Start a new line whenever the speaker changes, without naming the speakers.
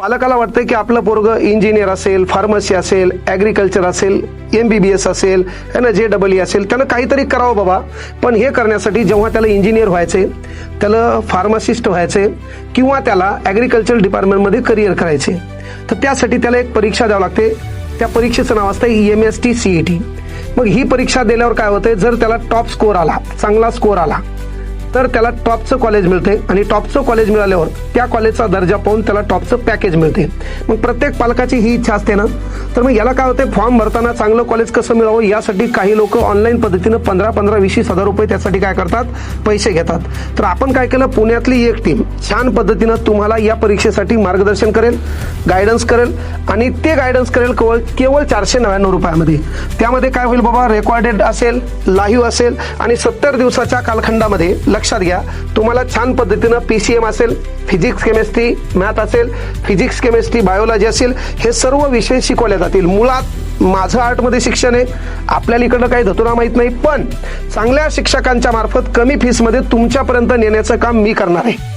पालकाला वाटतं की आपलं पोरगं इंजिनियर असेल, फार्मसी असेल, ॲग्रिकल्चर असेल, MBBS असेल, JEE असेल, त्यानं काहीतरी करावं बाबा. पण हे करण्यासाठी जेव्हा त्याला इंजिनियर व्हायचे, त्याला फार्मासिस्ट व्हायचे किंवा त्याला ॲग्रिकल्चर डिपार्टमेंटमध्ये करिअर करायचे, तर त्यासाठी त्याला एक परीक्षा द्यावं लागते. त्या परीक्षेचं नाव असतं MST CET. मग ही परीक्षा दिल्यावर काय होतंय, जर त्याला टॉप स्कोर आला, चांगला स्कोर आला, तर त्याला टॉपचं कॉलेज मिळते आणि टॉपचं कॉलेज मिळाल्यावर त्या कॉलेजचा दर्जा पाहून त्याला टॉपचं पॅकेज मिळते. मग प्रत्येक पालकाची ही इच्छा असते ना. तर मग याला काय होते, फॉर्म भरताना चांगलं कॉलेज कसं मिळावं यासाठी काही लोक ऑनलाईन पद्धतीनं 15-20 हजार रुपये त्यासाठी काय करतात, पैसे घेतात. तर आपण काय केलं, पुण्यातली एक टीम छान पद्धतीनं तुम्हाला या परीक्षेसाठी मार्गदर्शन करेल, गायडन्स करेल आणि ते गायडन्स करेल केवळ 499 रुपयामध्ये. त्यामध्ये काय होईल बाबा, रेकॉर्डेड असेल, लाईव्ह असेल आणि 70 दिवसाच्या कालखंडामध्ये लक्षात घ्या तुम्हाला छान पद्धतीनं PCM असेल, फिजिक्स केमिस्ट्री, मॅथ असेल, फिजिक्स केमिस्ट्री, बायोलॉजी असेल, हे सर्व विषय शिकवले जातील. मुळात माझं आर्टमध्ये शिक्षण आहे, आपल्याला इकडं काही धतुरा माहित नाही, पण चांगल्या शिक्षकांच्या मार्फत कमी फीसमध्ये तुमच्यापर्यंत नेण्याचं काम मी करणार आहे.